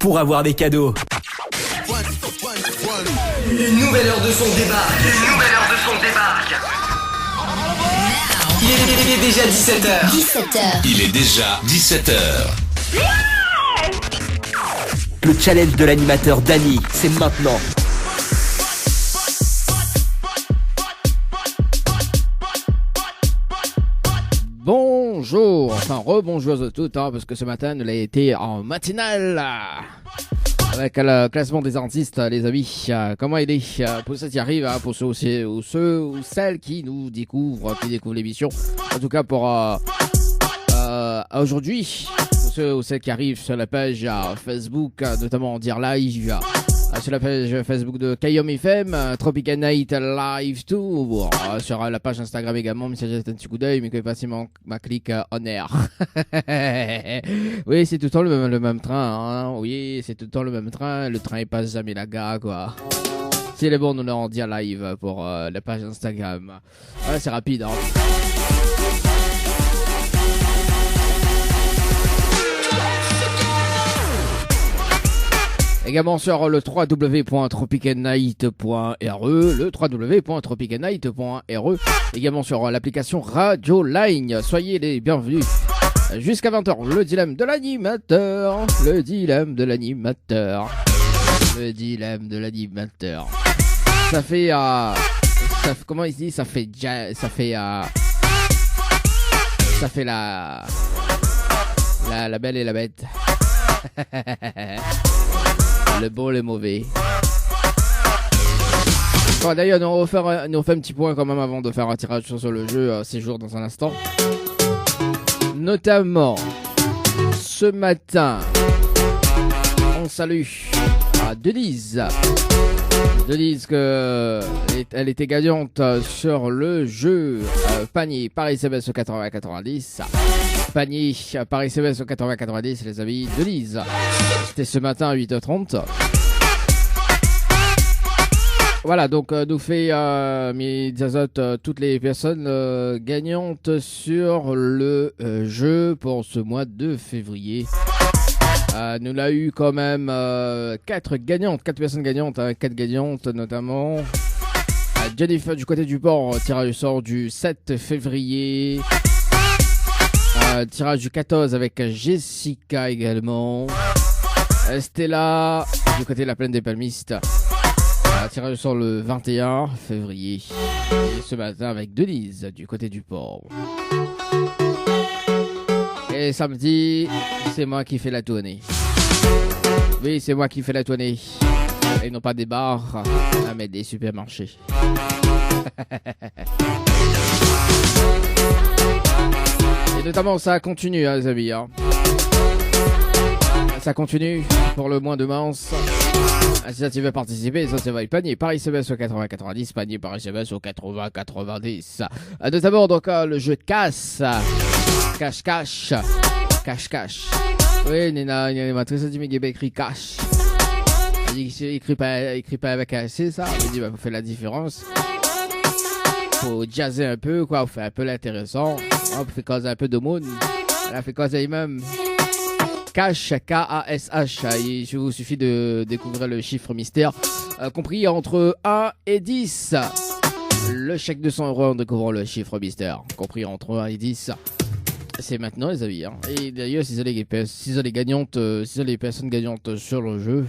pour avoir des cadeaux. Une nouvelle heure de son débarque. Il est déjà 17h. Il est déjà 17h. Le challenge de l'animateur Dany, c'est maintenant. Bonjour, enfin rebonjour à toutes, parce que ce matin, nous l'avons été en matinale. Avec le classement des artistes, les amis. Comment il est pour ceux qui arrivent, pour ceux ou celles qui nous découvrent, l'émission. En tout cas pour aujourd'hui, pour ceux ou celles qui arrivent sur la page Facebook, notamment en dire live, sur la page Facebook de Kayom FM, Tropical Night Live Tour, sur la page Instagram également, mais si j'ai un petit coup d'œil, mais que passer ma clique on air. Oui, c'est tout le temps le même train, hein. Oui, c'est tout le temps le même train, le train il passe jamais la gare, quoi. C'est les bons, nous l'en dire live pour la page Instagram. Ouais, c'est rapide, hein. Également sur le www.tropicalnight.re, également sur l'application Radio Line. Soyez les bienvenus jusqu'à 20h. Le dilemme de l'animateur. Ça fait comment il se dit, ça fait la belle et la bête. Le bon, le mauvais. Bon, d'ailleurs, nous refait un petit point quand même avant de faire un tirage sur le jeu séjour dans un instant. Notamment, ce matin, on salue Denise. Denise, elle était gagnante sur le jeu panier par SMS au 80-90. Panier par SMS au 80-90, les amis. Denise, c'était ce matin à 8h30. Voilà, donc nous fait mes azotes toutes les personnes gagnantes sur le jeu pour ce mois de février. Nous l'a eu quand même 4 personnes gagnantes, 4 gagnantes notamment. Jennifer du côté du port, tirage au sort du 7 février. Tirage du 14 avec Jessica également. Stella du côté de la plaine des Palmistes. Tirage au sort le 21 février. Et ce matin avec Denise du côté du port. Et samedi, c'est moi qui fais la tournée. Oui, c'est moi qui fais la tournée. Et non pas des bars, mais des supermarchés. Et notamment, ça continue, hein, les amis. Hein. Ça continue pour le mois de mars. Si tu veux participer, ça va être panier par SMS au 80-90, panier par SMS au 80-90. Notamment, donc, le jeu cache. Oui, Nina m'a très dit, mais il écrit cache. Il écrit pas avec un C, ça. Il dit, bah, vous faites la différence. Faut jazzer un peu, quoi. Vous faites un peu l'intéressant. Vous faites causer un peu de monde. Là, fait causer lui-même. Cash, K-A-S-H. Il vous suffit de découvrir le chiffre mystère. Compris entre 1 et 10. Le chèque de 100 € en découvrant le chiffre mystère. Compris entre 1 et 10. C'est maintenant, les amis. Hein. Et d'ailleurs, si vous avez les personnes gagnantes sur le jeu,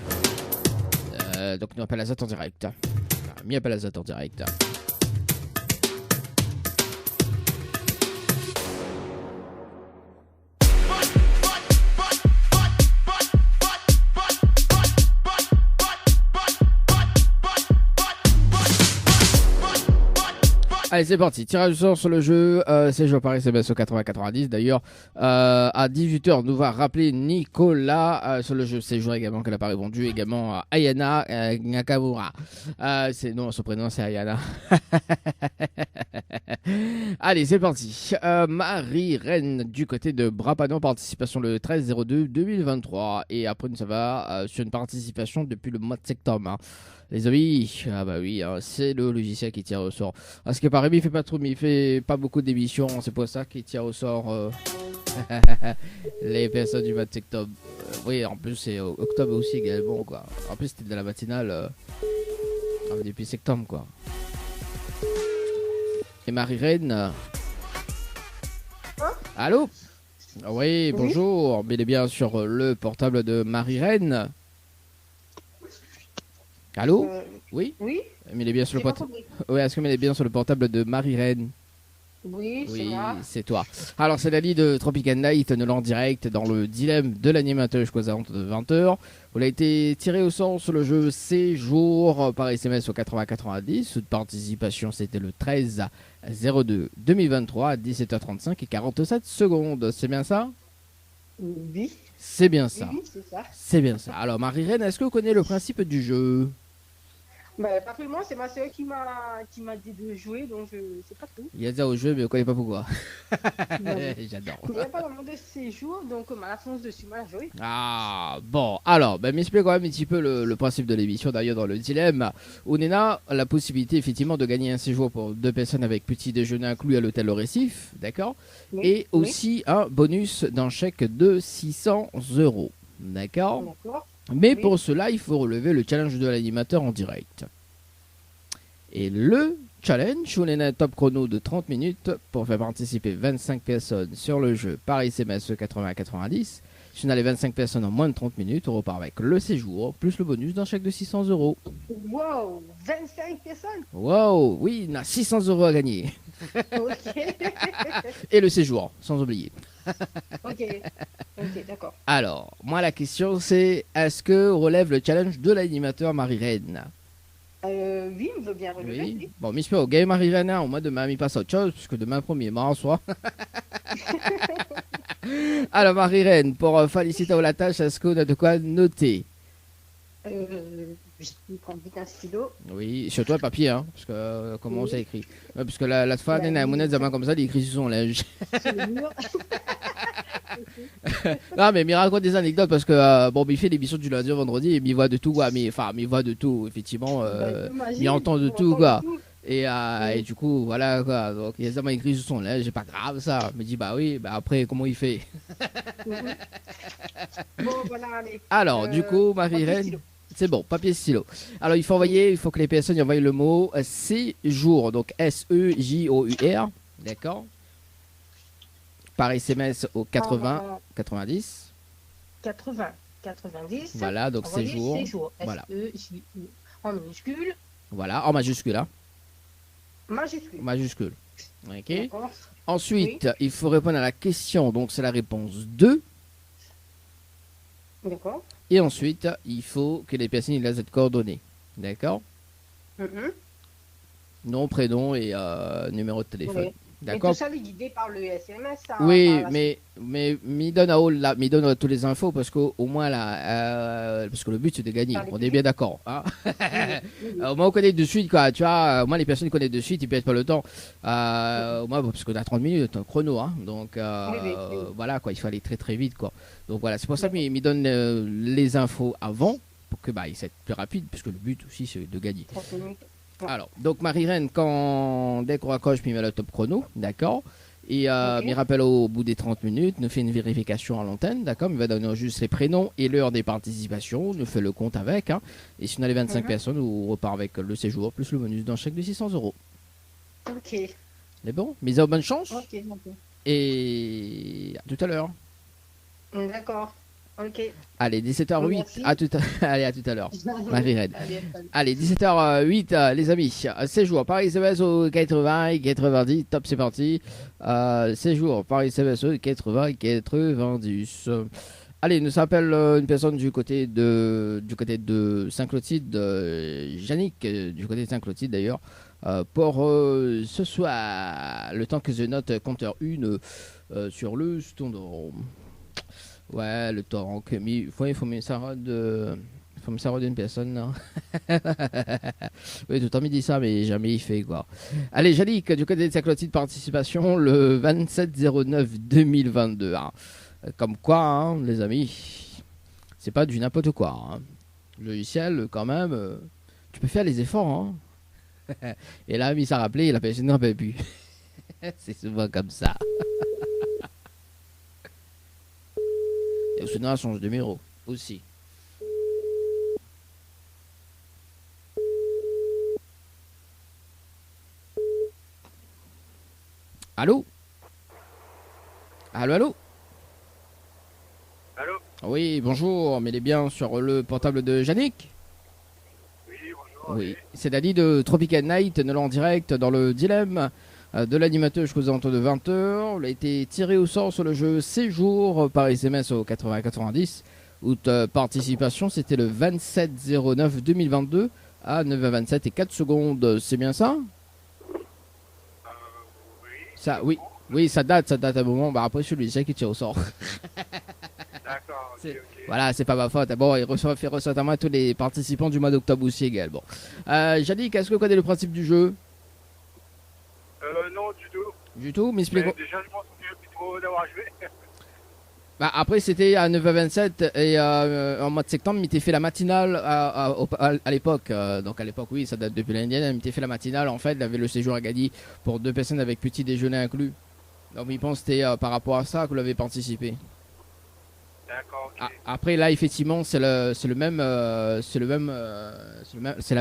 donc nous appelle la ZAT en direct. Mis appelle la ZAT en direct. Allez, c'est parti. Tirage au sort sur le jeu. C'est joué par SMS au 80-90. D'ailleurs, à 18h, nous va rappeler Nicolas sur le jeu. C'est joué également qu'elle n'a pas répondu. Également Ayana Nakamura. Non, son prénom c'est Ayana. Allez, c'est parti. Marie-Reine du côté de Brapanon, participation le 13-02-2023. Et après, ça va sur une participation depuis le mois de septembre. Hein. Les amis, ah bah oui, hein, c'est le logiciel qui tire au sort. Parce que par il fait pas beaucoup d'émissions, c'est pour ça qu'il tire au sort Les personnes du mois de octobre. Oui, en plus, c'est octobre aussi également, quoi. En plus, c'était de la matinale depuis septembre, quoi. Et Marie-Reine. Allô? Oui, bonjour. Mais il est bien sur le portable de Marie-Reine. Allô? Oui? Oui. Mais il est bien sur le portable. Oui, est-ce que il est bien sur le portable de Marie-Reine? Oui, c'est Oui, moi. c'est toi. Alors, c'est Lali de Tropical Night, nous en direct dans le dilemme de l'animateur jusqu'aux alentours de 20h. Vous avez été tiré au sort sur le jeu Séjour par SMS au 80-90. Sous de participation, c'était le 13-02-2023 à 17h35 et 47 secondes. C'est bien ça? Oui. C'est bien ça. Oui, c'est ça. C'est bien ça. Alors, Marie-Reine, est-ce que vous connaissez le principe du jeu? Bah, pas vraiment, c'est ma soeur qui m'a dit de jouer, donc je sais pas tout. Il y a ça au jeu, mais je ne connais pas pourquoi. Ouais. J'adore. Il n'y a pas vraiment de séjour, donc ma fonce dessus, m'a joué. Ah, bon. Alors, m'explique quand même un petit peu le principe de l'émission, d'ailleurs, dans le dilemme. On a la possibilité, effectivement, de gagner un séjour pour 2 personnes avec petit déjeuner inclus à l'hôtel au Récif, d'accord? Oui. Et aussi un bonus d'un chèque de 600 €, d'accord? D'accord. Mais Oui. pour cela, il faut relever le challenge de l'animateur en direct. Et le challenge, on a un top chrono de 30 minutes pour faire participer 25 personnes sur le jeu par SMS 80-90. Si on a les 25 personnes en moins de 30 minutes, on repart avec le séjour, plus le bonus d'un chèque de 600 €. Wow, 25 personnes. Wow, oui, on a 600 € à gagner. Ok. Et le séjour, sans oublier. Ok, d'accord. Alors, moi la question c'est, est-ce que on relève le challenge de l'animateur Marie-Reine? Oui, on veut bien relever. Oui. Oui. Bon, Miss Pio, game Marie-Reine, au mois demain, il passe à autre chose, puisque demain 1er mars, soit. Alors, Marie-Reine, pour féliciter la tâche, est-ce qu'on a de quoi noter? Je vais prendre vite un stylo. Oui, sur toi, papier, hein, parce que comment ça écrit? Ouais, parce que la femme, elle a une monnaie, comme ça, il écrit sur son linge. Sur le mur. Non, mais il raconte des anecdotes parce que, bon, il fait l'émission du lundi au vendredi et il voit de tout, quoi. Mais, enfin, il voit de tout, effectivement. Il entend de tout, quoi. Et du coup, voilà, quoi. Donc, il y a ça écrit sur son linge, c'est pas grave, ça. Il me dit, bah oui, bah après, comment il fait? Bon, voilà, allez. Alors, du coup, Marie-Reine, c'est bon, papier stylo. Alors, il faut que les personnes y envoient le mot séjour, donc SEJOUR, d'accord? Par SMS au 80 90. 80 90. Voilà, donc séjour. Voilà. S-E-J-O. En minuscule. Voilà, en majuscule, hein. Majuscule. Ok. D'accord. Ensuite, il faut répondre à la question, donc c'est la réponse 2. D'accord. Et ensuite, il faut que les personnes aient les coordonnées. D'accord? Mhm. Nom, prénom et numéro de téléphone. Oui. D'accord? Et tout ça est guidé par le SMS. Ça, Oui, par la- mais m'y donne à all, là, m'y donne toutes les infos parce qu'au moins là, parce que le but c'est de gagner. On est bien d'accord. Hein. Au moins on connaît de suite quoi. Tu vois, au moins les personnes connaissent de suite, ils perdent pas le temps. Au moins parce qu'on a 30 minutes, un chrono, hein. Donc oui. voilà quoi, il faut aller très très vite quoi. Donc voilà, c'est pour ça qu'il m'y donne les infos avant pour que il soit plus rapide parce que le but aussi c'est de gagner. 30 minutes. Alors, donc Marie-Reine, dès qu'on raccroche, puis il met le top chrono, d'accord? Et Ok. il rappelle au bout des 30 minutes, nous fait une vérification à l'antenne, d'accord? Il va donner juste les prénoms et l'heure des participations, nous fait le compte avec, hein? Et si on a les 25 personnes, on repart avec le séjour, plus le bonus d'un chèque de 600 €. Ok. C'est bon? Mise à bonne chance? Ok. Et à tout à l'heure. D'accord. Ok. Allez, 17h08, Merci. Allez, à tout à l'heure. Marie-Reine. Allez, salut. Allez, 17h08, les amis. Séjour par SMS au 80 et 90. Top, c'est parti. Séjour par SMS au 80 et 90. Allez, nous appelle une personne du côté de Saint-Clotilde, Yannick, du côté de Saint-Clotilde d'ailleurs, pour ce soir. Le temps que je note compteur 1 sur le standard. Ouais, le temps que il faut me savoir d'une personne, non? Oui, tout le temps il dit ça, mais jamais il fait quoi. Allez, Jalik, du côté de sa clôture de participation, le 27-09-2022. Hein. Comme quoi, hein, les amis, c'est pas du n'importe quoi. Hein. Le logiciel, quand même, tu peux faire les efforts. Hein. Et là, il s'est rappelé, la personne n'en peut plus. C'est souvent comme ça. Et Osuna change de numéro aussi. Allô? Allô, allô? Allô? Oui, bonjour, mais il est bien sur le portable de Yannick? Oui, bonjour. Oui, c'est Dani de Tropical Night, nous en direct dans le dilemme de l'animateur jusqu'aux alentours de 20h. Il a été tiré au sort sur le jeu Séjour par SMS au 80-90. Participation, c'était le 27-09-2022 à 9h27 et 4 secondes. C'est bien ça? Oui. Ça, oui. Oui, ça date un moment. Bah après, celui-ci qui tire au sort. D'accord, ok. Voilà, c'est pas ma faute. Bon, il fait ressortir à moi tous les participants du mois d'octobre aussi également. Yannick, est-ce que vous connaissez le principe du jeu? Non, du tout. Du tout, mais explique-moi. Déjà, je m'en souviens plus trop d'avoir joué. Bah, après, c'était à 9h27 et en mois de septembre, il t'ai fait la matinale à l'époque. Donc à l'époque, oui, ça date depuis l'année dernière. Il t'ai fait la matinale. En fait, il avait le séjour à Gadi pour 2 personnes avec petit déjeuner inclus. Donc il pense que c'était par rapport à ça que vous l'avez participé. D'accord, ok. Après, là, effectivement, c'est la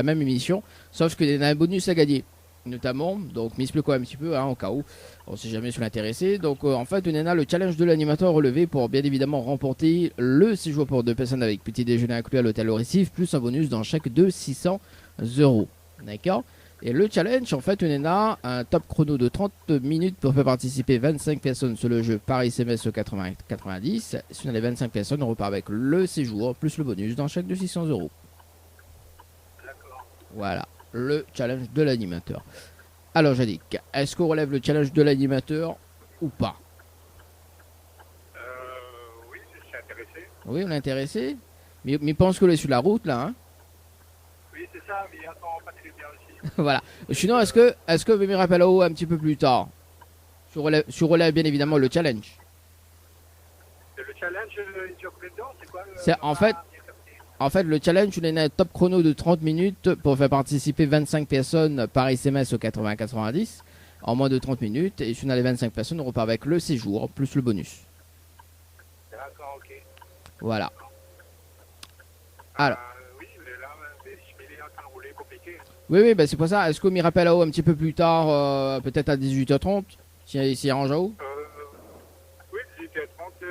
même émission, sauf qu'il y a un bonus à gagner. Notamment, donc m'explique un petit peu, au cas où on sait jamais si l'intéressé. Donc en fait, on a le challenge de l'animateur relevé pour bien évidemment remporter le séjour pour 2 personnes avec petit déjeuner inclus à l'hôtel au Récif, plus un bonus dans chaque de 600 €. D'accord? Et le challenge, en fait, on a un top chrono de 30 minutes pour faire participer 25 personnes sur le jeu par SMS au 80-90. Si on a les 25 personnes, on repart avec le séjour plus le bonus dans chaque de 600 €. D'accord. Voilà, le challenge de l'animateur. Alors, Yannick, est-ce qu'on relève le challenge de l'animateur ou pas? Oui, je suis intéressé. Oui, on est intéressé. Mais pense qu'on est sur la route, là, hein. Oui, c'est ça, mais attends, pas très bien aussi. Voilà. Sinon, est-ce que vous me rappelle un petit peu plus tard sur relève bien évidemment le challenge. Le challenge, il dure combien de temps? C'est quoi C'est en fait, le challenge, on a un top chrono de 30 minutes pour faire participer 25 personnes par SMS au 80-90 en moins de 30 minutes. Et si on a les 25 personnes, on repart avec le séjour plus le bonus. D'accord, ok. Voilà. Alors. Oui, mais là, il est en train de rouler compliqué. Oui, bah c'est pour ça. Est-ce qu'on m'y rappelle un petit peu plus tard, peut-être à 18h30, s'il arrange à où? Oui, 18h30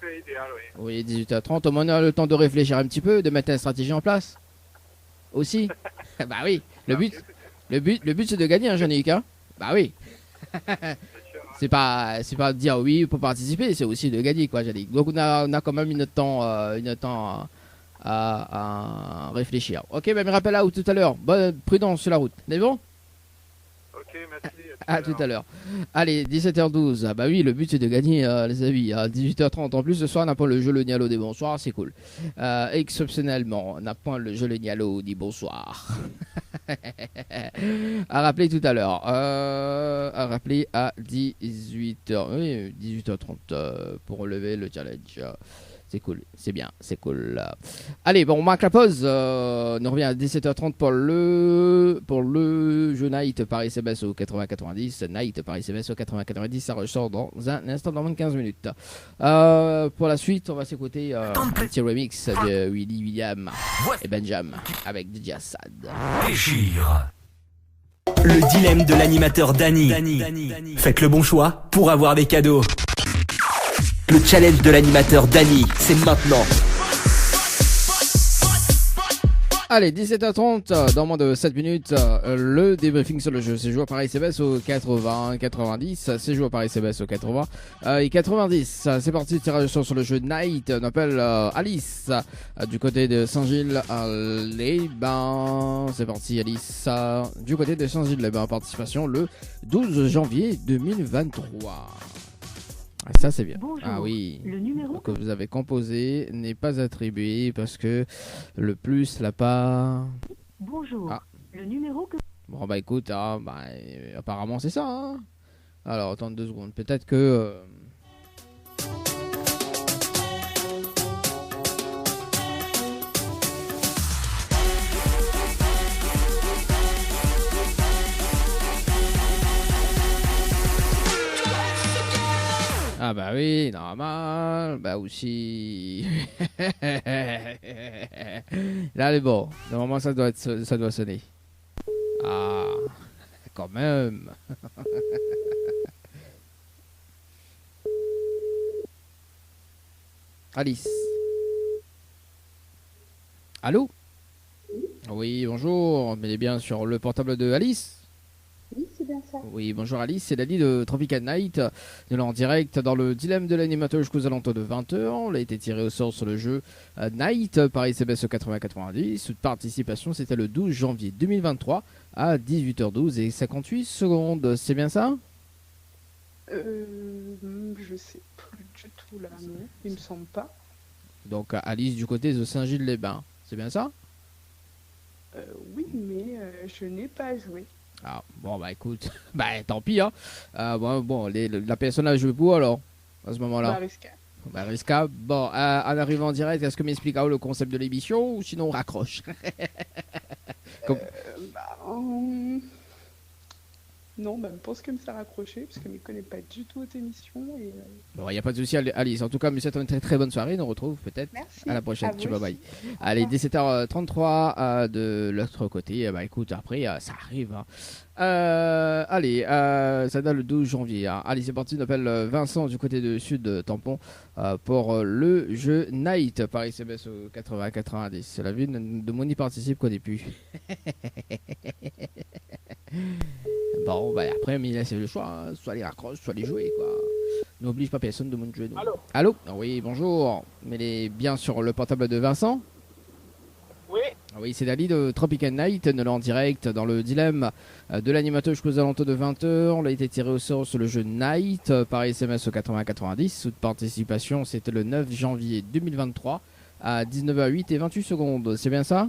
serait idéal, oui. Oui, 18h30. Au moins, on a le temps de réfléchir un petit peu, de mettre une stratégie en place. Aussi. Bah oui. Le but, c'est de gagner, hein, Yannick, hein. Bah oui. C'est pas de dire oui pour participer, c'est aussi de gagner, quoi, Yannick. Donc on a quand même une temps à réfléchir. Ok, bah me rappelle à où tout à l'heure. Bonne prudence sur la route. C'est bon? Ok, merci. À tout à l'heure. Allez, 17h12. Ah bah oui, le but c'est de gagner, les amis. À 18h30. En plus, ce soir, on n'a pas le jeu le Nialo des bonsoirs. C'est cool. Exceptionnellement, on n'a pas le jeu le Nialo dit bonsoir. À rappeler tout à l'heure. À rappeler à 18h. Oui, 18h30 pour relever le challenge. C'est cool, c'est bien, c'est cool. Allez, bon, on marque la pause. On revient à 17h30 pour le jeu Night par SMS au 80-90. Night par SMS au 80-90, ça ressort dans un instant, dans moins de 15 minutes. Pour la suite, on va s'écouter un petit remix de Willy William et Benjamin avec DJ Assad. Déchire. Le dilemme de l'animateur Dany. Faites le bon choix pour avoir des cadeaux. Le challenge de l'animateur Dany, c'est maintenant. Allez, 17h30, dans moins de 7 minutes, le débriefing sur le jeu. C'est joué par SMS au 80-90. C'est joué par SMS au 80 et 90. C'est parti, tirage sur le jeu Night. On appelle Alice du côté de Saint-Gilles-les-Bains. C'est parti, Alice du côté de Saint-Gilles-les-Bains. Participation le 12 janvier 2023. Ah, ça c'est bien. Bonjour. Ah oui. Le numéro que vous avez composé n'est pas attribué parce que le plus l'a pas. Bonjour. Ah. Le numéro que... Bon bah écoute, apparemment c'est ça. Hein. Alors attends 2 secondes. Peut-être que. bah oui, normal. Bah aussi. Là, elle est bon. Normalement, ça doit sonner. Ah, quand même. Alice. Allô? Oui, bonjour. Mais bien sur le portable de Alice? Oui, c'est bien ça. Oui, bonjour Alice, c'est Dani de Tropical Night. Nous sommes en direct dans le dilemme de l'animateur jusqu'aux alentours de 20h. On a été tiré au sort sur le jeu Night par ICBS 8090. Toute participation, c'était le 12 janvier 2023 à 18h12 et 58 secondes. C'est bien ça? Je sais plus du tout là, non, il me semble pas. Donc Alice du côté de Saint-Gilles-les-Bains. C'est bien ça? Oui, mais je n'ai pas joué. Ah, bon, bah écoute, bah tant pis, hein. Bon, la personne a joué pour alors, à ce moment-là. Mariska. Bon, en arrivant en direct, est-ce que m'explique le concept de l'émission ou sinon on raccroche? Non, je pense que ça a raccroché parce que je ne connais pas du tout votre émission. Bon, il n'y a pas de souci, Alice. En tout cas, mais c'est une très très bonne soirée. On retrouve peut-être à la prochaine. Bye bye. Allez, 17h33 de l'autre côté. Bah écoute, après, ça arrive. Hein. Allez, ça date le 12 janvier. Hein. Allez, c'est parti. On appelle Vincent du côté de Sud de Tampon pour le jeu Night par SMS au 80-90. C'est la vie de mon y participe qu'au début. Bon, bah après, mais là c'est le choix, hein. Soit les raccroches, soit les jouer, quoi. N'oblige pas personne de mon jouer. Allô? Oui, bonjour. Mais les bien sur le portable de Vincent? Oui. Oui, c'est Dali de Tropical Night, nous en direct dans le dilemme de l'animateur jusqu'aux alentours de 20h. On a été tiré au sort sur le jeu Night par SMS au 80-90. Toute participation, c'était le 9 janvier 2023 à 19h08 et 28 secondes. C'est bien ça?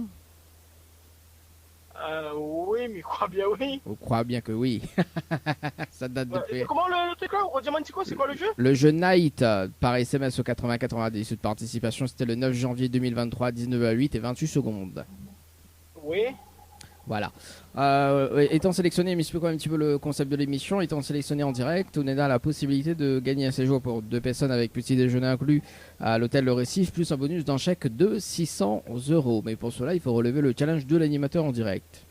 Oui, mais je crois bien oui. On croit bien que oui. Ça date depuis. Comment le truc là? Redis-moi, c'est quoi le jeu? Le jeu Night par SMS au 80-90. Cette participation, c'était le 9 janvier 2023 à 19h08 et 28 secondes. Oui. Voilà. Étant sélectionné, m'expliquons un petit peu le concept de l'émission. Étant sélectionné en direct, on a la possibilité de gagner un séjour pour 2 personnes avec petit déjeuner inclus à l'hôtel Le Récif, plus un bonus d'un chèque de 600 €. Mais pour cela, il faut relever le challenge de l'animateur en direct.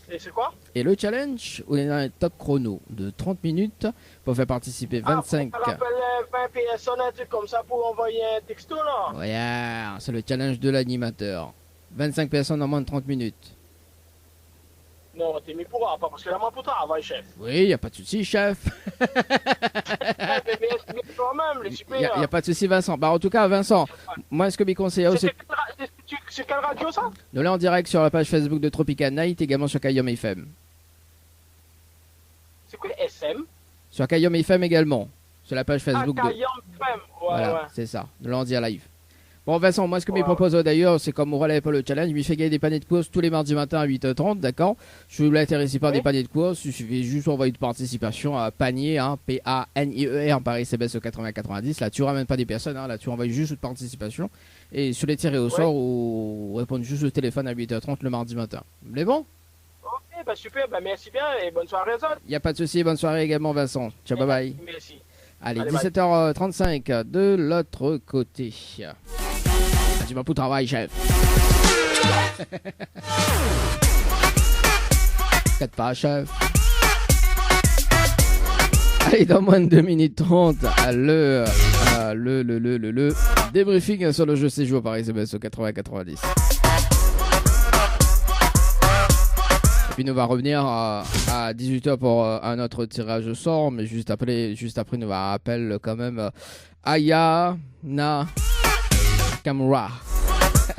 Et c'est quoi? Et le challenge, on est dans un top chrono de 30 minutes pour faire participer 25. On appelle 20 personnes, un truc comme ça pour envoyer un texto là. Ouais, c'est le challenge de l'animateur. 25 personnes en moins de 30 minutes. Non, t'es mis pour pas parce que là, moi pour travail, chef. Oui, il n'y a pas de souci, chef. Il n'y a pas de souci, Vincent. Bah, en tout cas, Vincent, moi, ce que mes conseillers. C'est quelle radio ça? Nous l'avons en direct sur la page Facebook de Tropical Night, également sur Kayom FM. C'est quoi SM? Sur Kayom FM également. Sur la page Facebook de. Kayom FM, voilà, c'est ça. Nous l'avons dit à live. Bon, Vincent, moi, ce que je me propose d'ailleurs, c'est comme on relève pas le challenge, je lui fais gagner des paniers de courses tous les mardis matin à 8h30, d'accord? Je suis intéressé par des paniers de courses, il suffit juste envoyer de participation à panier, hein, P-A-N-I-E-R, par SMS au 80-90. Là, tu ramènes pas des personnes, hein, là, tu envoies juste de participation. Et sur les tirés au sort, ou répondre juste au téléphone à 8h30 le mardi matin. Mais bon? Ok, bah super, bah merci bien et bonne soirée à toi. Il n'y a pas de souci, bonne soirée également, Vincent. Ciao, bye bye. Merci. Allez 17h35 de l'autre côté. Tu vas pour le travail, chef. Peut-être pas, chef. Allez, dans moins de 2 minutes 30, le débriefing sur le jeu séjour par SMS au 80-90. Et puis nous va revenir à 18h pour un autre tirage au sort, mais juste après nous va appeler quand même Ayana Kamura.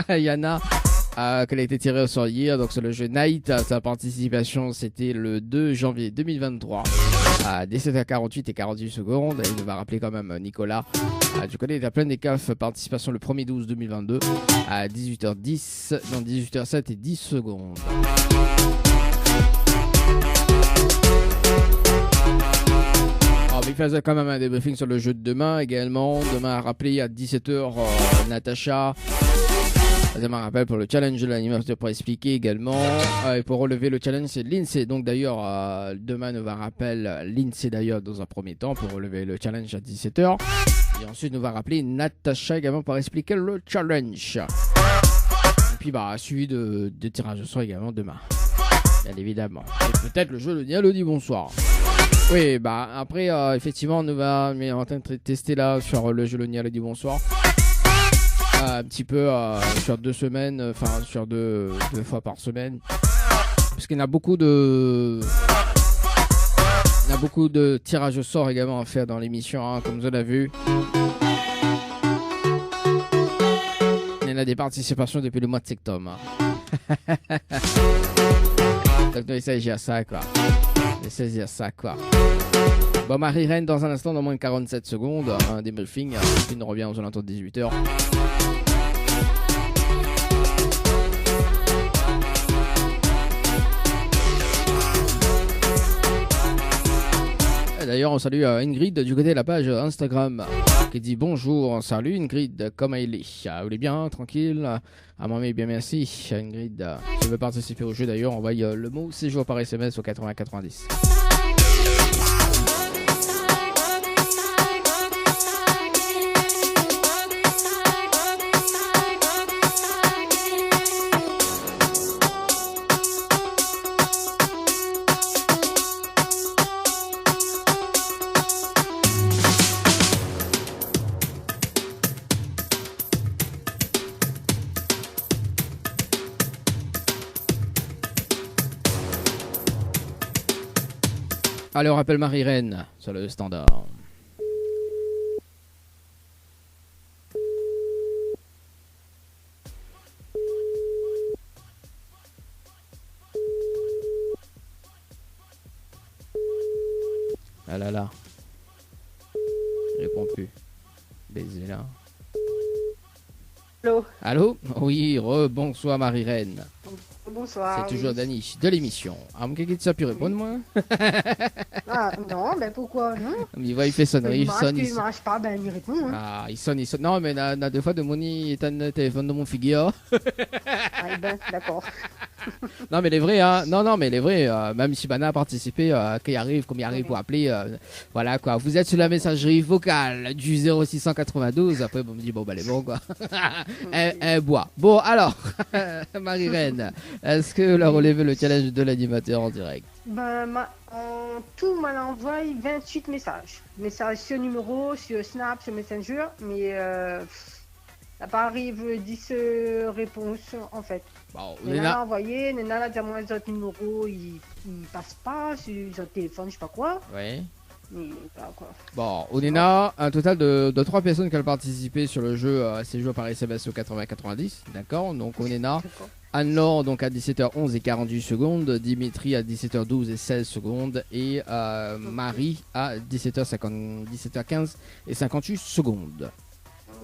Ayana, qu'elle a été tirée au sort hier, donc sur le jeu Night. Sa participation, c'était le 2 janvier 2023 à 17h48 et 48 secondes. Et il va rappeler quand même Nicolas. Du côté de la plaine des CAF, participation le 1er 12 2022 à 18h10, non 18h07 et 10 secondes. Il faisait quand même un débriefing sur le jeu de demain également. Demain à rappeler à 17h, Natacha Deuxième rappel pour le challenge de l'animateur pour expliquer également. Et pour relever le challenge, c'est l'INSEE. Donc d'ailleurs, demain, nous va rappeler l'INSEE d'ailleurs dans un premier temps pour relever le challenge à 17h. Et ensuite, nous va rappeler Natacha également pour expliquer le challenge. Et puis, suivi de tirage au sort également demain. Bien évidemment. Et peut-être le jeu de Nia le dit bonsoir. Oui, après, effectivement, on est en train de tester là sur le jeu de Nia le dit bonsoir. Un petit peu sur 2 semaines, enfin sur deux fois par semaine. Parce qu'il y a beaucoup de tirages au sort également à faire dans l'émission, hein, comme vous l'avez vu. Il y en a des participations depuis le mois de septembre. Donc il s'agit à ça, quoi. Bon, Marie-Reine dans un instant, dans moins de 47 secondes, un débriefing, puis on revient aux alentours de 18h. D'ailleurs, on salue Ingrid du côté de la page Instagram qui dit bonjour. Salut Ingrid, comment elle est? Vous allez bien, tranquille? Moi, bien merci. Ingrid, si vous voulez participer au jeu d'ailleurs, envoyez le mot séjour par SMS au 8090. Allez, on rappelle Marie-Reine sur le standard. Ah là là. Il répond plus. Baiser là. Allô? Allô? Oui, bonsoir Marie-Reine. Bonsoir. C'est toujours Dani de l'émission. Quelqu'un qui pu répondre, moi? Ah, non, pourquoi? Non. Il fait sonnerie, il sonne. Il marche pas, il répond. Hein. Ah, il sonne. Non, mais na deux fois de mon téléphone de mon figure. D'accord. Non, mais les vrais, hein. Non, mais les vrais, même si Bana a participé, qu'il arrive, comme il arrive pour appeler, voilà, quoi. Vous êtes sur la messagerie vocale du 0692. Après, on me dit, elle est bon, quoi. Elle boit. Bon, alors, Marie-Reine, est-ce que vous a relevé le challenge de l'animateur en direct? En tout, m'a envoyé 28 messages. Messages sur numéro, sur Snap, sur Messenger, mais ça pas arrive 10 réponses, en fait. Bon, Nena a envoyé, Nena a dit à moi, les autres numéros, ils passent pas sur le téléphone, je sais pas quoi. Oui. Mais voilà, quoi. Bon, on a un total de 3 personnes qui ont participé sur le jeu séjour par SMS au 80-90, d'accord? Donc on est là. Anne-Laure donc à 17h11 et 48 secondes, Dimitri à 17h12 et 16 secondes et Marie à 17h15 et 58 secondes.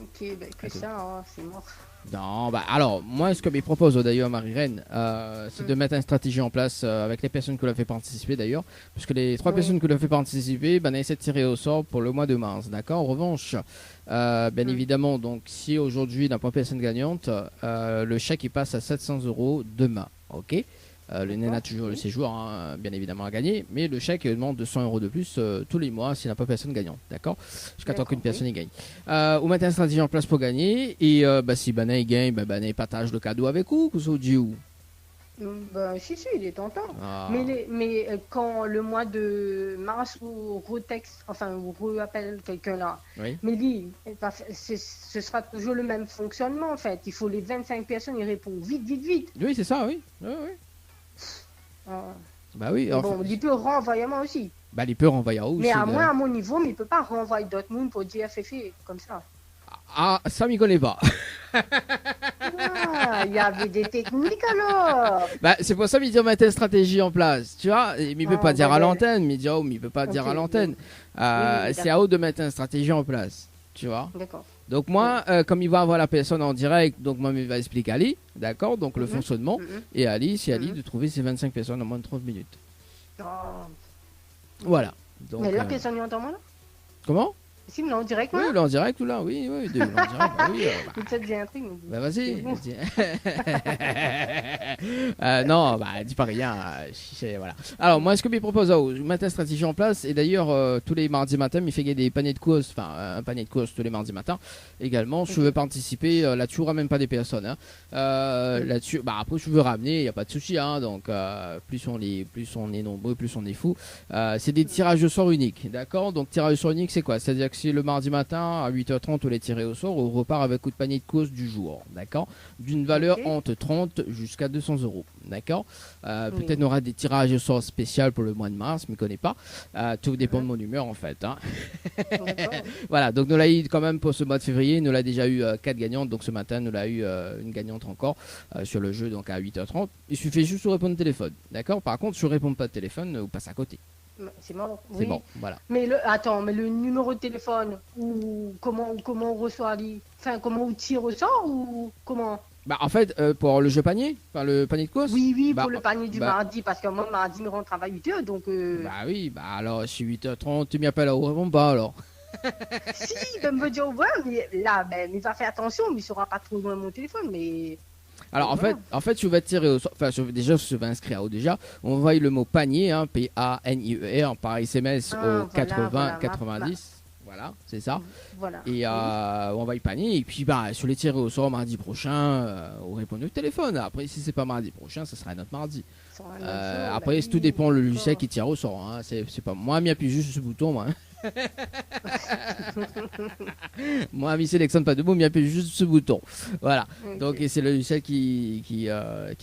Ok, que ça, hein, c'est mort. Non, alors, moi, ce que je propose d'ailleurs, Marie-Reine, c'est de mettre une stratégie en place avec les personnes que l'on fait participer d'ailleurs, parce que les 3 personnes que l'on fait participer, on essaie de tirer au sort pour le mois de mars, d'accord? En revanche, bien évidemment, donc si aujourd'hui, n'a pas personne gagnante, le chèque il passe à 700 € demain, ok? Le Nena a toujours le séjour, hein, bien évidemment, à gagner, mais le chèque demande 200 € de plus tous les mois s'il n'a pas personne gagnante, d'accord? Jusqu'à temps qu'une personne y gagne. On met une stratégie en place pour gagner, et si Bana il gagne, Bana il partage le cadeau avec vous, vous dit où? Si, il est tentant. Ah. Mais quand le mois de mars, vous appelle quelqu'un là, oui. Mais lui, ce sera toujours le même fonctionnement en fait. Il faut les 25 personnes, ils répondent vite. Oui, c'est ça, oui. Oui. Bon, il peut renvoyer moi aussi. Il peut renvoyer aussi. Mais à moi, à mon niveau, mais il peut pas renvoyer d'autres monde pour dire FFE comme ça. Ah, ça m'y connaît pas. Il y avait des techniques alors. C'est pour ça qu'il dit on met une stratégie en place, tu vois. Mais il peut pas dire à l'antenne, mais il peut pas dire à l'antenne. C'est à eux de mettre une stratégie en place, tu vois. D'accord. Donc moi, comme il va avoir la personne en direct, donc moi il va expliquer à Ali, d'accord, donc le fonctionnement, et Ali, c'est Ali de trouver ces 25 personnes en moins de 30 minutes. Voilà. Donc, mais la personne y entend moi là? Comment? Si, mais en direct, oui, là, en direct, ou là, oui, en direct, bah, oui. Ça devient un truc. Bah, vas-y. Non, bah, dis pas rien. Voilà. Alors, moi, ce que je propose, je mets la stratégie en place, et d'ailleurs, tous les mardis matins, il fait gagner des paniers de courses, enfin, un panier de courses tous les mardis matins. Également, je veux participer, là-dessus, on ramène pas des personnes, hein. Là-dessus, bah, après, je veux ramener, il n'y a pas de souci, hein, donc, plus on est nombreux, plus on est fous. C'est des tirages au sort uniques, d'accord? Donc, tirage au sort unique, c'est quoi? C'est-à-dire que si le mardi matin, à 8h30, on les tiré au sort, on repart avec coup de panier de course du jour, d'accord? D'une valeur entre 30 jusqu'à 200 €, d'accord? Peut-être on aura des tirages au sort spéciaux pour le mois de mars, je ne connais pas. Tout dépend de mon humeur, en fait, hein. Voilà, donc nous l'a eu quand même pour ce mois de février, nous l'a déjà eu 4 gagnantes, donc ce matin, nous l'a eu une gagnante encore sur le jeu, donc à 8h30. Il suffit juste de répondre au téléphone, d'accord? Par contre, si on ne répond pas au téléphone, vous passez à côté. C'est bon. C'est bon, voilà. Mais le numéro de téléphone, ou comment on reçoit enfin, comment on tire au sort, ou comment? Bah, en fait, pour le jeu panier, enfin, le panier de course. Oui, pour le panier du mardi, parce que moi, mardi, je rentre à 8h, donc... Bah oui, bah alors, si 8h30, tu m'y appelles à répond pas, alors. Si, il peut me dire, ouais, mais là, il va faire attention, mais il ne saura pas trop loin mon téléphone, mais... Alors en fait, tu vas tirer au sort, enfin déjà je vais inscrire déjà, on envoie le mot panier, hein, PANIER par SMS au 80-90, voilà, c'est ça. Voilà. Et on envoie le panier, et puis bah sur les tirés au sort mardi prochain, on répond au téléphone. Après si c'est pas mardi prochain, ça sera un autre mardi. Après tout dépend le logiciel qui tire au sort, hein. C'est pas moi, m'y appuie juste sur ce bouton, moi. Moi, il sélectionne pas de mots, mais il appuie juste ce bouton. Voilà. Okay. Donc, c'est le logiciel qui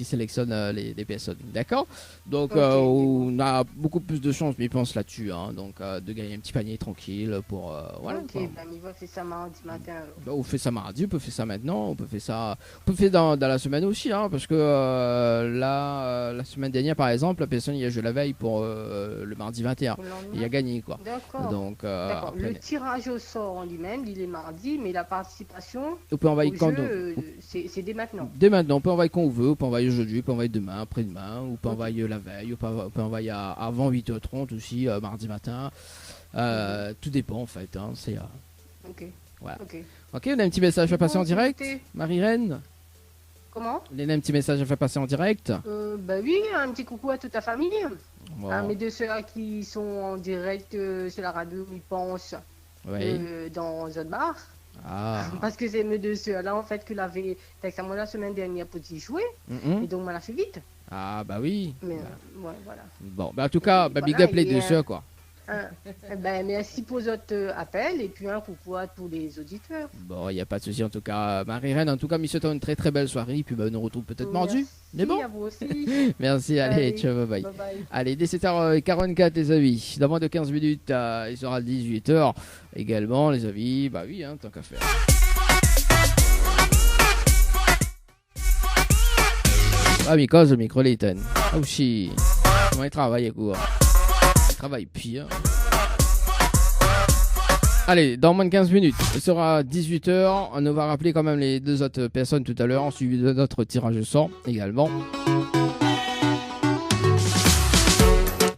sélectionne les personnes. D'accord? Donc, on a beaucoup plus de chances, mais je pense là-dessus, hein, donc, de gagner un petit panier tranquille pour. Voilà. Ok, il va faire ça mardi matin. Bah, on fait ça mardi, on peut faire ça maintenant, on peut faire ça. On peut faire dans la semaine aussi, hein, parce que la semaine dernière, par exemple, la personne y a joué la veille pour le mardi 21. Il a gagné, quoi. D'accord. Donc, le tirage au sort en lui-même, il est mardi, mais la participation on peut envoyer quand c'est dès maintenant. Dès maintenant, on peut envoyer quand on veut, on peut envoyer aujourd'hui, on peut envoyer demain, après-demain, ou on peut envoyer la veille, on peut envoyer avant 8h30 aussi, mardi matin. Tout dépend en fait. Hein, c'est, ok. Voilà. Ok, on a un petit message à passer en direct. Marie-Reine. Comment? On a un petit message à faire passer en direct. Bah oui, un petit coucou à toute ta famille. Wow. Mes deux soeurs qui sont en direct sur la radio, ils pensent dans un bar. Ah. Parce que c'est mes deux soeurs là en fait que l'avaient texté à moi la semaine dernière pour y jouer. Et donc on l'a fait vite. Ah bah oui. Mais ouais, voilà. Bon, bah en tout cas, big up les deux soeurs quoi. Merci pour votre appel et puis un coucou à tous les auditeurs. Bon, il n'y a pas de souci en tout cas. Marie-Reine, en tout cas, monsieur, une très très belle soirée. Et puis on nous retrouve peut-être mardi. Mais bon. À vous aussi. Merci, allez, ciao, bye bye. Allez, dès 7h44, les amis. Dans moins de 15 minutes, il sera 18h également, les amis. Bah oui, hein, tant qu'à faire. Ah, mais cause le micro, Leighton. Ah, aussi. Comment il travaille, quoi. Travail pire. Allez, dans moins de 15 minutes, ce sera 18h. On va rappeler quand même les deux autres personnes tout à l'heure, suivi de notre tirage au sort également.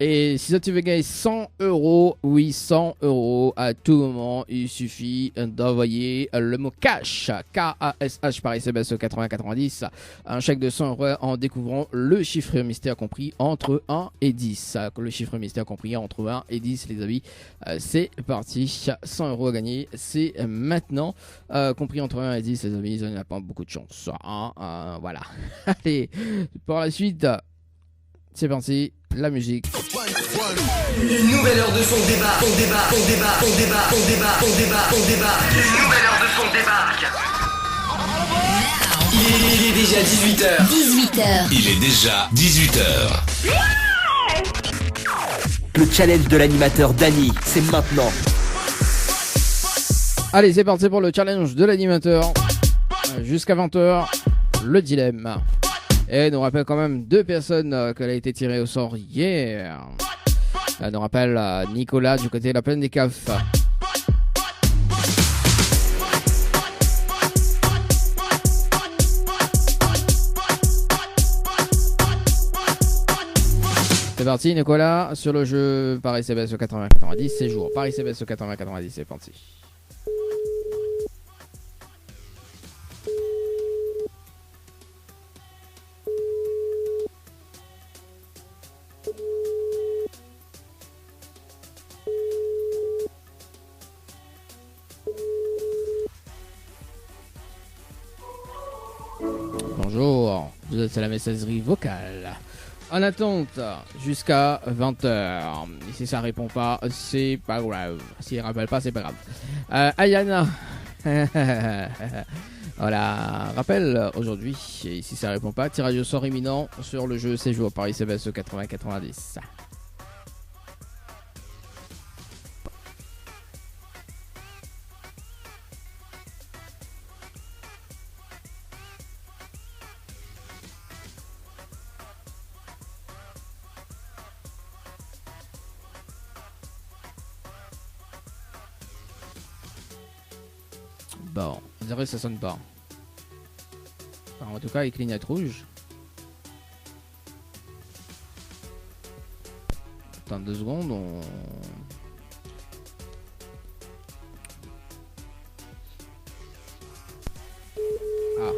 Et si tu veux gagner 100 €, oui, 100 € à tout moment, il suffit d'envoyer le mot cash, K-A-S-H par SMS au 80-90, un chèque de 100 € en découvrant le chiffre mystère compris entre 1 et 10. Le chiffre mystère compris entre 1 et 10, les amis. C'est parti, 100 € à gagner, c'est maintenant. Compris entre 1 et 10, les amis, il n'y a pas beaucoup de chance. Hein, voilà. Allez, pour la suite, c'est parti. La musique. Une nouvelle heure de son débat. Une nouvelle heure de son débarque. Il est déjà 18h. Il est déjà 18h. Le challenge de l'animateur Dany, c'est maintenant. Allez, c'est parti pour le challenge de l'animateur. Jusqu'à 20h, le dilemme. Et nous rappelle quand même deux personnes qu'elle a été tirée au sort hier. Elle nous rappelle Nicolas du côté de la plaine des Cafes. C'est parti, Nicolas, sur le jeu par SMS au 80-90, séjour. Par SMS au 80-90, c'est parti. Bonjour, vous êtes à la messagerie vocale. En attente jusqu'à 20h. Et si ça répond pas, c'est pas grave. S'il rappelle pas, c'est pas grave. Ayana. Voilà, rappel aujourd'hui. Et si ça répond pas, tirage au sort imminent sur le jeu séjour Paris CBS 80-90. Bon, on dirait que ça sonne pas. Enfin, en tout cas, il clignote rouge. Attends 2 secondes, on... Ah.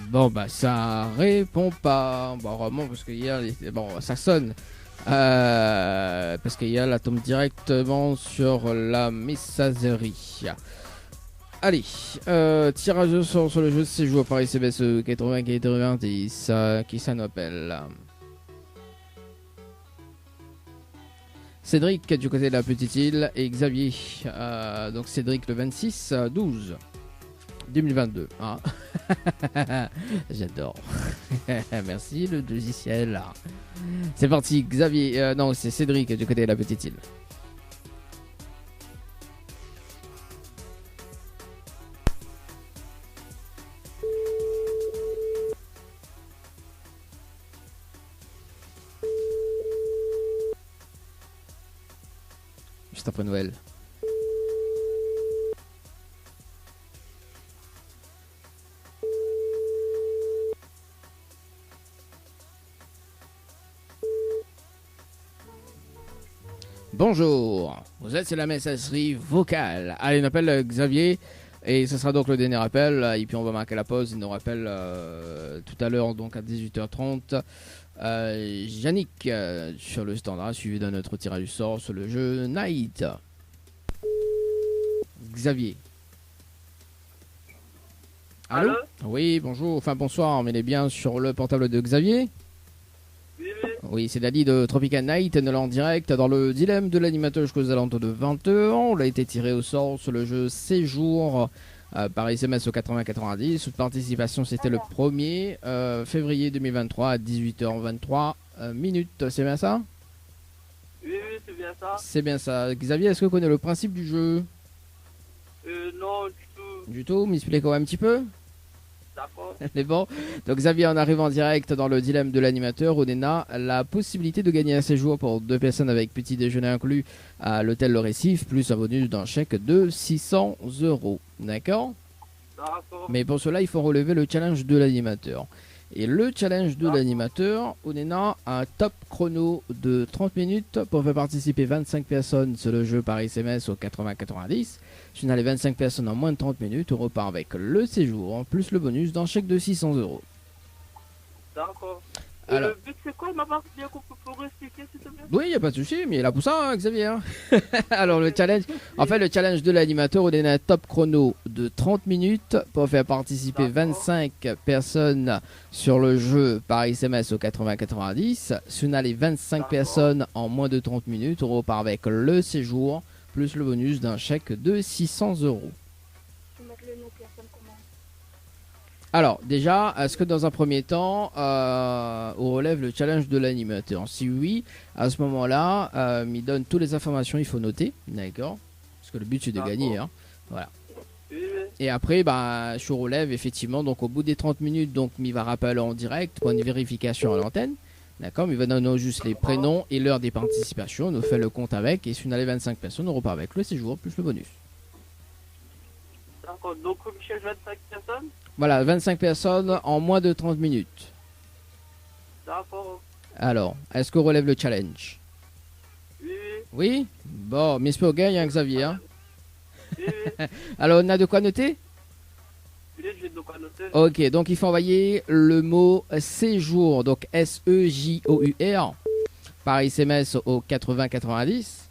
Bon bah ça répond pas. Bon vraiment parce que hier bon ça sonne parce que hier la tombe directement sur la messagerie. Allez, tirage au sort sur le jeu de séjour Paris CBS 80-90. Qui ça nous appelle? Cédric du côté de la petite île et Xavier. Donc Cédric le 26-12 2022. Hein. J'adore. Merci le logiciel. C'est parti, Xavier. Non, c'est Cédric du côté de la petite île. Juste après Noël. Bonjour, vous êtes sur la messagerie vocale. Allez, on appelle Xavier et ce sera donc le dernier appel. Et puis on va marquer la pause. Il nous rappelle tout à l'heure, donc à 18h30. Yannick sur le standard, suivi d'un autre tirage du sort sur le jeu Night. Xavier. Allô? Oui, bonjour, enfin bonsoir, mais il est bien sur le portable de Xavier? Oui, c'est Dali de Tropical Night, nous en direct dans le dilemme de l'animateur jusqu'aux alentours de 20h. On a été tiré au sort sur le jeu Séjour par SMS au 80-90. Toute participation, c'était le 1er février 2023 à 18h23 minutes. C'est bien ça? Oui, c'est bien ça. C'est bien ça. Xavier, est-ce que vous connaissez le principe du jeu? Non, du tout. Du tout? M'expliquez un petit peu? D'accord. Mais bon, donc Xavier, on arrive en direct dans le dilemme de l'animateur. On a la possibilité de gagner un séjour pour 2 personnes avec petit déjeuner inclus à l'hôtel Le Récif, plus un bonus d'un chèque de 600 €. D'accord? D'accord. Mais pour cela, il faut relever le challenge de l'animateur. Et le challenge de l'animateur, on est là un top chrono de 30 minutes pour faire participer 25 personnes sur le jeu par SMS au 80-90. Si on a les 25 personnes en moins de 30 minutes, on repart avec le séjour, plus le bonus d'un chèque de 600 €. D'accord. Alors, le but c'est quoi, ma marque? Bien qu'on peut expliquer s'il te plaît? oui, il n'y a pas de souci, mais il est là pour ça, hein, Xavier. Alors, le challenge, en fait, le challenge de l'animateur, on est un top chrono de 30 minutes pour faire participer 25 personnes sur le jeu par SMS au 80-90. Si on a les 25 personnes en moins de 30 minutes, on repart avec le séjour, plus le bonus d'un chèque de 600 €. Alors, déjà, est-ce que dans un premier temps, on relève le challenge de l'animateur? Si oui, à ce moment-là, il donne toutes les informations, il faut noter, d'accord? Parce que le but, c'est de gagner, hein. Voilà. Et après, bah, je relève, effectivement, donc au bout des 30 minutes, donc, il va rappeler en direct pour une vérification à l'antenne, d'accord? Il va donner juste les prénoms et l'heure des participations, on nous fait le compte avec, et si on a les 25 personnes, on repart avec le séjour plus le bonus. D'accord, donc Michel, 25 personnes? Voilà, 25 personnes en moins de 30 minutes. D'accord. Alors, est-ce qu'on relève le challenge? Oui. Oui? Bon, Miss Pogay, hein, Xavier. Hein? Oui. Alors, on a de quoi noter? Oui, j'ai de quoi noter. Ok, donc il faut envoyer le mot séjour, donc S-E-J-O-U-R, par SMS au 80-90.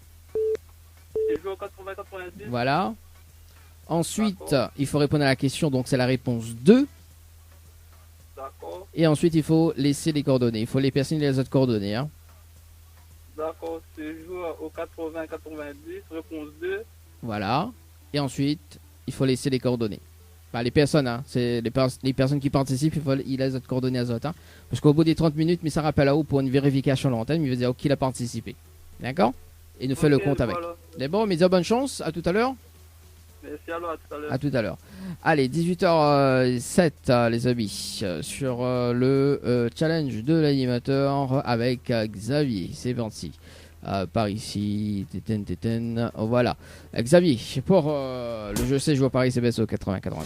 Séjour 80-90. Voilà. Ensuite, il faut répondre à la question, donc c'est la réponse 2. D'accord. Et ensuite, il faut laisser les coordonnées. Il faut les personnes et les autres coordonnées. Hein. D'accord, séjour au 80-90, réponse 2. Voilà. Et ensuite, il faut laisser les coordonnées. Enfin, les personnes, hein. C'est les personnes qui participent, il laisse les autres coordonnées à autres. Hein. Parce qu'au bout des 30 minutes, mais ça rappelle là-haut pour une vérification à l'antenne, il va dire qui a participé. D'accord? Et il nous fait le compte avec. C'est bon, mais bonne chance. À tout à l'heure. Merci, alors à tout à l'heure. À tout à l'heure. Allez, 18h07 les amis, sur le challenge de l'animateur avec Xavier. C'est parti. Par ici, téten. Voilà. Xavier, pour le jeu C, je vois Paris CBS au 80-90.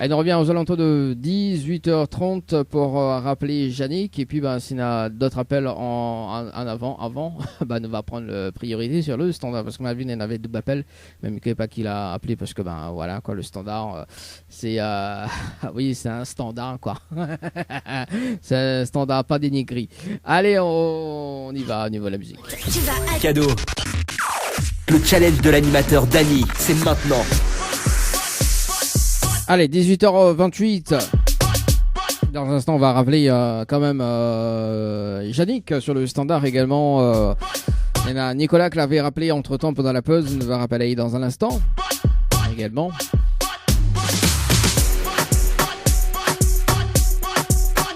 Elle revient aux alentours de 18h30 pour rappeler Yannick. Et puis, s'il y a d'autres appels en avant, nous va prendre priorité sur le standard. Parce que ma vie, il y en avait double appel. Même qu'il n'y pas qu'il a appelé. Parce que, voilà, quoi, le standard, c'est. Oui, c'est un standard, quoi. C'est un standard, pas dénigré. Allez, on y va au niveau de la musique. Cadeau. Le challenge de l'animateur Dany, c'est maintenant. Allez, 18h28. Dans un instant, on va rappeler quand même Yannick sur le standard également. Il y en a Nicolas qui l'avait rappelé entre-temps pendant la pause. On va rappeler dans un instant également.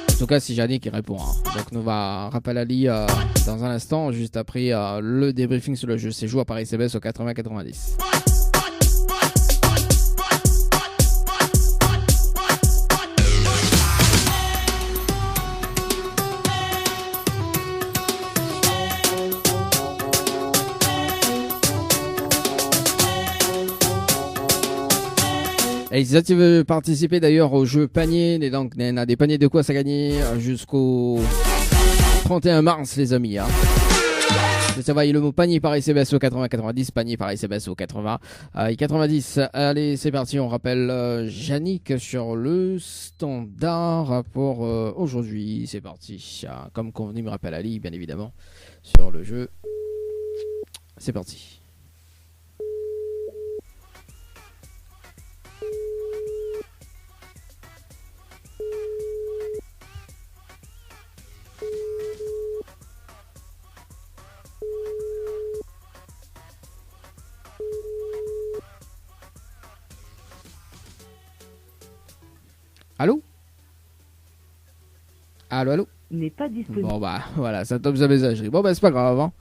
En tout cas, si Yannick répond. Hein. Donc, on va rappeler Ali dans un instant, juste après le débriefing sur le jeu séjour à Paris CBS au 80-90. Et si tu veux participer d'ailleurs au jeu panier, donc il y a des paniers de quoi ça gagner jusqu'au 31 mars les amis. Hein. Vous envoyez le mot panier par SMS au 80-90, panier par SMS au 80-90. Allez, c'est parti, on rappelle Yannick sur le standard pour aujourd'hui. C'est parti. Comme convenu, me rappelle Ali, bien évidemment, sur le jeu. C'est parti. Allô? Allô? N'est pas disponible. Bon voilà, ça tombe sa messagerie. Bon c'est pas grave. Hein.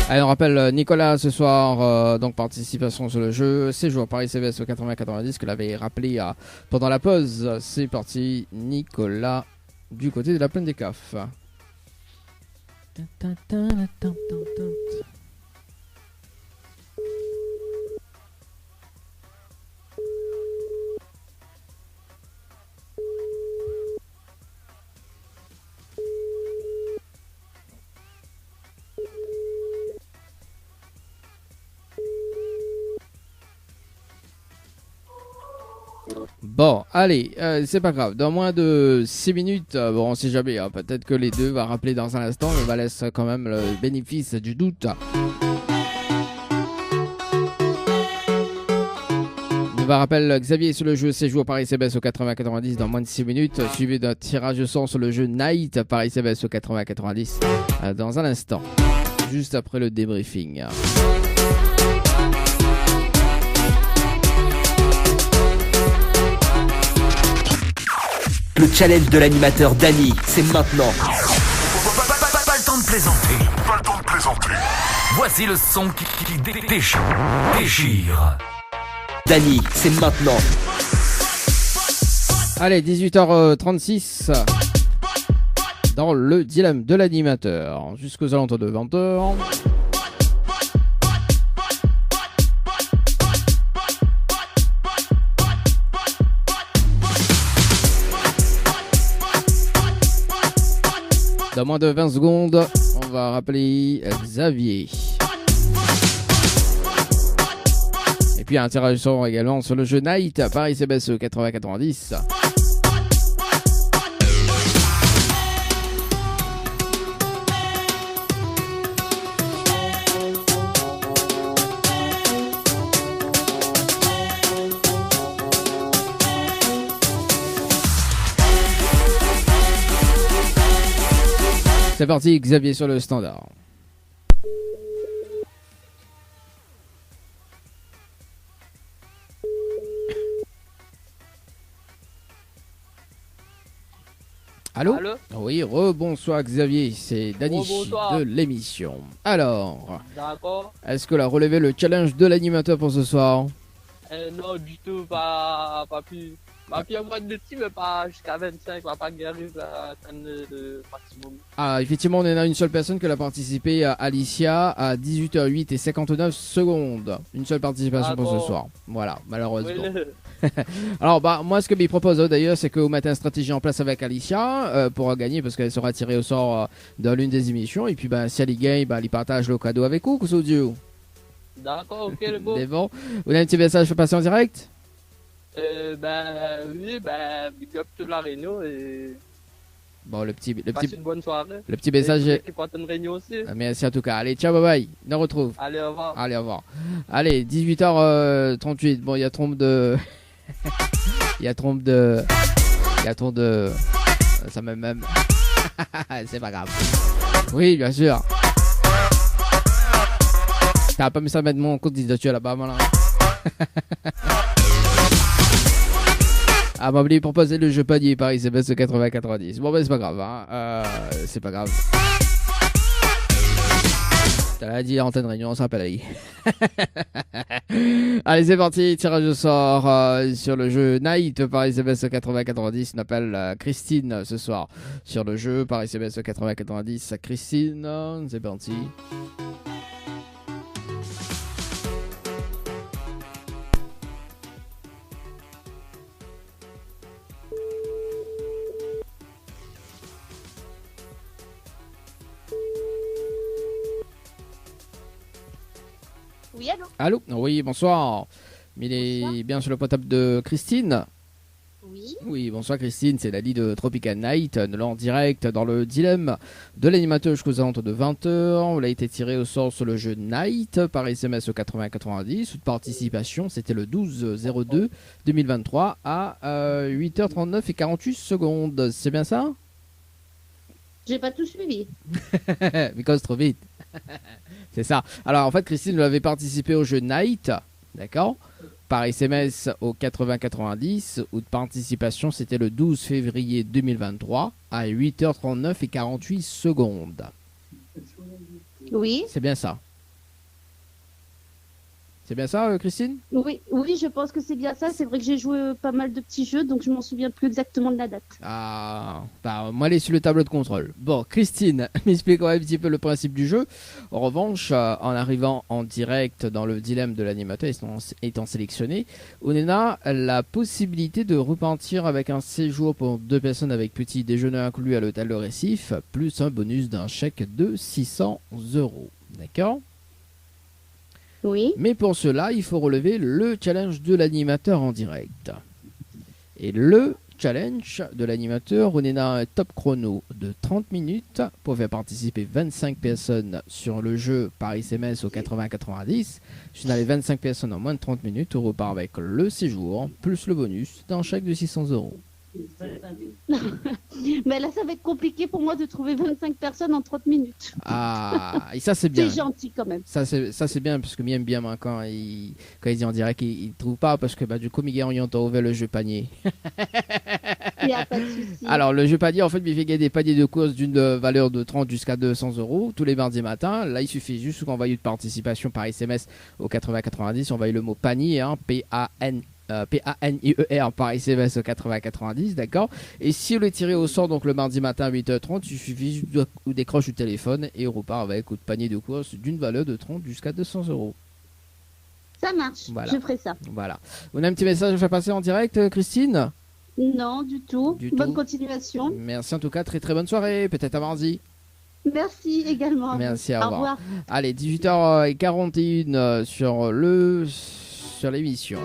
Allez, on rappelle Nicolas ce soir, donc participation sur le jeu. C'est joueur Paris CBS au 80-90 que l'avait rappelé pendant la pause. C'est parti, Nicolas, du côté de la plaine des CAF. Bon, allez, c'est pas grave. Dans moins de 6 minutes, bon, on sait jamais, hein, peut-être que les deux va rappeler dans un instant, mais on va laisser quand même le bénéfice du doute. On va rappeler Xavier sur le jeu CJOU Paris CBS au 80-90 dans moins de 6 minutes, suivi d'un tirage au sort sur le jeu Night Paris CBS au 80-90 dans un instant, juste après le débriefing. Le challenge de l'animateur Dany, c'est maintenant. Pas le temps de plaisanter. Voici le son qui déchire. Dany, c'est maintenant. Allez, 18h36 dans le dilemme de l'animateur jusqu'aux alentours de 20h. Dans moins de 20 secondes, on va rappeler Xavier. Et puis un tirage au sort également sur le jeu Night Paris CBS 80-90. C'est parti, Xavier sur le standard. Allô? Oui, rebonsoir Xavier, c'est Dany de l'émission. Alors, d'accord. Est-ce que l'on a relevé le challenge de l'animateur pour ce soir? Non, du tout, pas plus. Ma fille envoie de petits, mais pas jusqu'à 25, on va pas guérir à atteindre le maximum. Ah, effectivement, on en a une seule personne qui a participé, à Alicia, à 18h08 et 59 secondes. Une seule participation pour ce soir. Voilà, malheureusement. Oui, alors, moi, ce que je propose d'ailleurs, c'est qu'au matin, stratégie en place avec Alicia pour gagner, parce qu'elle sera tirée au sort dans l'une des émissions. Et puis, si elle y gagne, elle partage le cadeau avec vous, Kousoudiou. D'accord, ok, le beau. C'est bon. Vous avez un petit message pour passer en direct? Oui, big up toute la réunion et. Bon, le petit une bonne soirée. Le petit message. Et qui porte une réunion aussi. Merci en tout cas. Allez, ciao, bye bye. On retrouve. Allez, au revoir. Allez, au revoir. Allez, 18h38. Bon, il y a trompe de. Il y a trompe de. Ça même. C'est pas grave. Oui, bien sûr. T'as pas mis ça mettre mon compte d'identité là-bas, malin. Ah, m'a oublié de proposer le jeu panier Paris CBS 80-90. Bon, c'est pas grave, hein. C'est pas grave. T'as l'as dit, antenne réunion, on s'appelle Ali. Allez, c'est parti. Tirage au sort sur le jeu Night Paris CBS 80-90. On appelle Christine ce soir sur le jeu Paris CBS 80-90. Christine, c'est parti. Oui, allô? Allô? Oui, bonsoir. Il est bien sur le portable de Christine? Oui. Oui, bonsoir Christine, c'est Lali de Tropical Night. Nous l'en direct dans le dilemme de l'animateur jusqu'aux alentours de 20h. On a été tiré au sort sur le jeu Night par SMS 80-90. Toute participation, c'était le 12-02-2023 à 8h39 et 48 secondes. C'est bien ça? J'ai pas tout suivi. Because trop vite. C'est ça. Alors en fait, Christine, vous avez participé au jeu Night, d'accord, par SMS au 80-90, où de participation c'était le 12 février 2023 à 8h39 et 48 secondes. Oui. C'est bien ça. C'est bien ça, Christine? Oui, je pense que c'est bien ça. C'est vrai que j'ai joué pas mal de petits jeux, donc je m'en souviens plus exactement de la date. Ah, moi, elle est sur le tableau de contrôle. Bon, Christine, m'explique quand même un petit peu le principe du jeu. En revanche, en arrivant en direct dans le dilemme de l'animateur étant sélectionné, on a la possibilité de repartir avec un séjour pour 2 personnes avec petit déjeuner inclus à l'hôtel Le Récif, plus un bonus d'un chèque de 600 €. D'accord? Oui. Mais pour cela, il faut relever le challenge de l'animateur en direct. Et le challenge de l'animateur, on est dans un top chrono de 30 minutes pour faire participer 25 personnes sur le jeu par SMS au 80-90. Si on a les 25 personnes en moins de 30 minutes, on repart avec le séjour plus le bonus d'un chèque de 600 €. Mais là, ça va être compliqué pour moi de trouver 25 personnes en 30 minutes. Ah, et ça c'est bien. C'est gentil quand même. Ça c'est bien parce que m'aime bien moi, quand il dit en direct il trouve pas parce que du coup Miguel on a ouvert le jeu panier. Il n'y a pas de souci. Alors le jeu panier en fait il fait gagner des paniers de courses d'une valeur de 30 jusqu'à 200 € tous les mardis matin. Là il suffit juste qu'on envoie une participation par SMS au 80-90, on envoie le mot panier, hein, PANIER par SMS au 80-90, d'accord. Et si on est tiré au sort donc le mardi matin à 8h30, il suffit juste de décrocher le téléphone et on repart avec un panier de courses d'une valeur de 30 jusqu'à 200 €. Ça marche, voilà. Je ferai ça. Voilà. On a un petit message à faire passer en direct, Christine? Non, du tout. Bonne continuation. Merci en tout cas, très très bonne soirée, peut-être à mardi. Merci également. Merci, au revoir. Allez, 18h41 sur l'émission.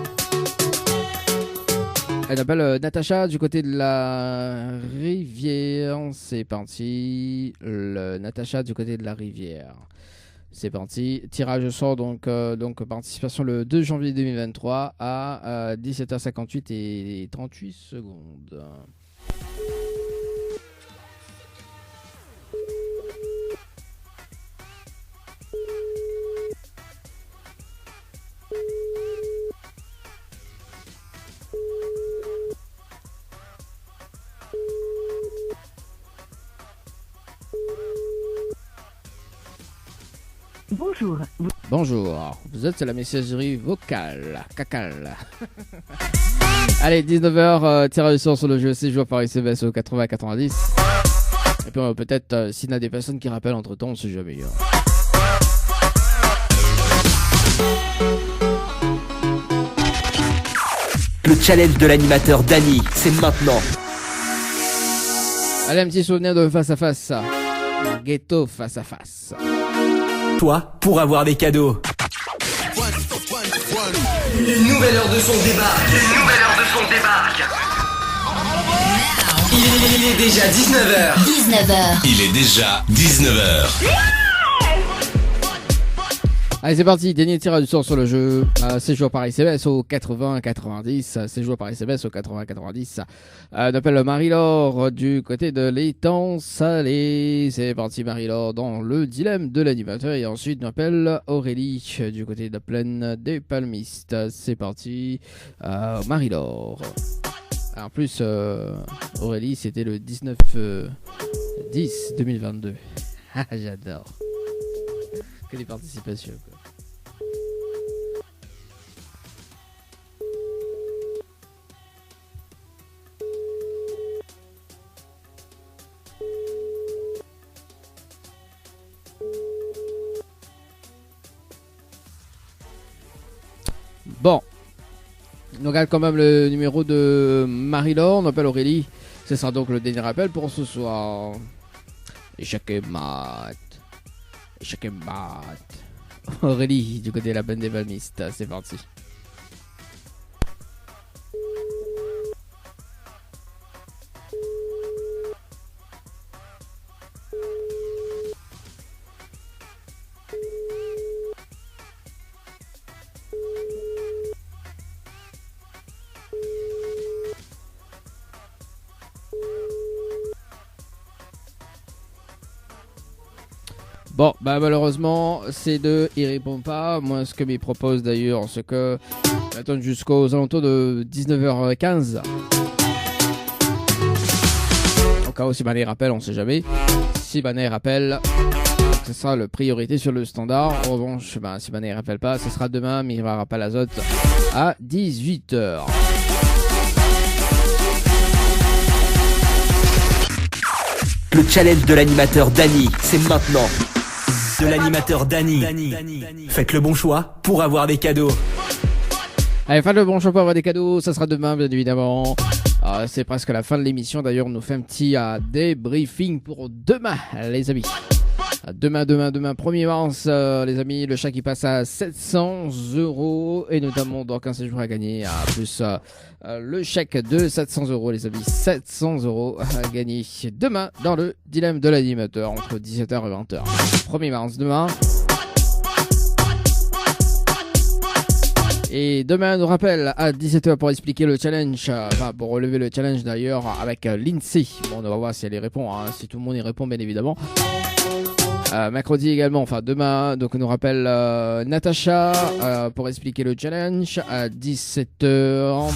Elle s'appelle Natacha du côté de la rivière. C'est parti. Natacha du côté de la rivière. C'est parti. Tirage au sort, donc participation le 2 janvier 2023 à 17h58 et 38 secondes. Bonjour, vous êtes sur la messagerie vocale, cacal. Allez, 19h, tirage au sort sur le jeu séjour par SMS au 80-90. Et puis peut-être, s'il y a des personnes qui rappellent entre temps, on sait jamais. Le challenge de l'animateur Dany, c'est maintenant. Allez, un petit souvenir de face à face. Ghetto face à face. Toi, pour avoir des cadeaux. Une nouvelle heure de son débarque. Il est déjà 19h. Il est déjà 19h. Allez, c'est parti, dernier tirage du sort sur le jeu. Séjour par SMS au 80-90. Séjour par SMS au 80-90. On appelle Marie-Laure du côté de l'étang salé. C'est parti, Marie-Laure, dans le dilemme de l'animateur. Et ensuite, on appelle Aurélie du côté de la plaine des Palmistes. C'est parti, Marie-Laure. En plus, Aurélie, c'était le 19/10/2022. J'adore. Que des participations, quoi. Bon, on regarde quand même le numéro de Marie-Laure, on appelle Aurélie. Ce sera donc le dernier appel pour ce soir. Échec et mat. Échec et mat. Aurélie du côté de la bande des Palmistes, c'est parti. Bon, malheureusement, C2, il répond pas. Moi, ce que me propose d'ailleurs, c'est que attendre jusqu'aux alentours de 19h15. Au cas où si Mané rappelle, on sait jamais. Si Mané rappelle, ce sera la priorité sur le standard. En revanche, si Mané rappelle pas, ce sera demain, mais il va rappeler Azote à 18h. Le challenge de l'animateur Dany, c'est maintenant. De l'animateur Dany. Faites le bon choix pour avoir des cadeaux. Allez, faites le bon choix pour avoir des cadeaux. Ça sera demain, bien évidemment. C'est presque la fin de l'émission. D'ailleurs, on nous fait un petit débriefing pour demain, les amis. Demain, 1er mars, les amis, le chèque qui passe à 700 € et notamment donc un séjour à gagner, plus le chèque de 700 €, les amis, 700 € à gagner demain dans le dilemme de l'animateur entre 17h et 20h. 1er mars, demain. Et demain, nous rappelle à 17h pour expliquer le challenge, pour relever le challenge d'ailleurs avec Lindsay. Bon, on va voir si elle y répond, si tout le monde y répond, bien évidemment. Mercredi également, demain, donc on nous rappelle Natacha pour expliquer le challenge à 17h.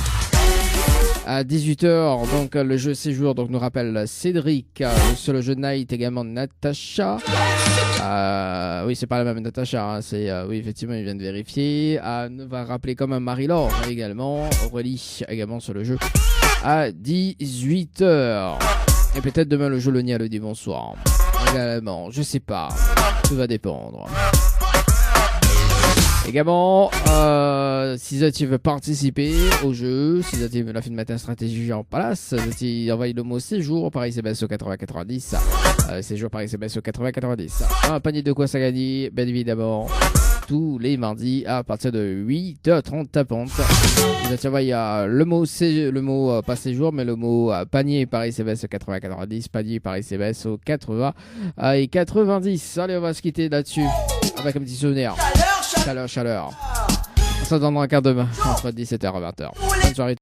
À 18h, donc le jeu séjour, donc nous rappelle Cédric, sur le jeu Night également Natacha. Oui, c'est pas la même Natacha, c'est oui, effectivement, il vient de vérifier. On va rappeler comme Marie-Laure également, Aurélie également sur le jeu à 18h. Et peut-être demain le jeu Lonia le dit bonsoir. Également, je sais pas, tout va dépendre. Également, si tu veux participer au jeu, si tu veux la fin de matin stratégie en place, tu envoies le mot séjour par SMS au 8090. Séjour par SMS au 8090. Un panier de quoi ça gagne, bien évidemment, tous les mardis à partir de 8h30 tapante. Tu envoies le mot pas séjour, mais le mot panier par SMS au 8090, panier par SMS au 80 et 90. Allez, on va se quitter là-dessus avec un petit souvenir. Chaleur. On se donne un quart demain entre 17h et 20h. Bonne soirée.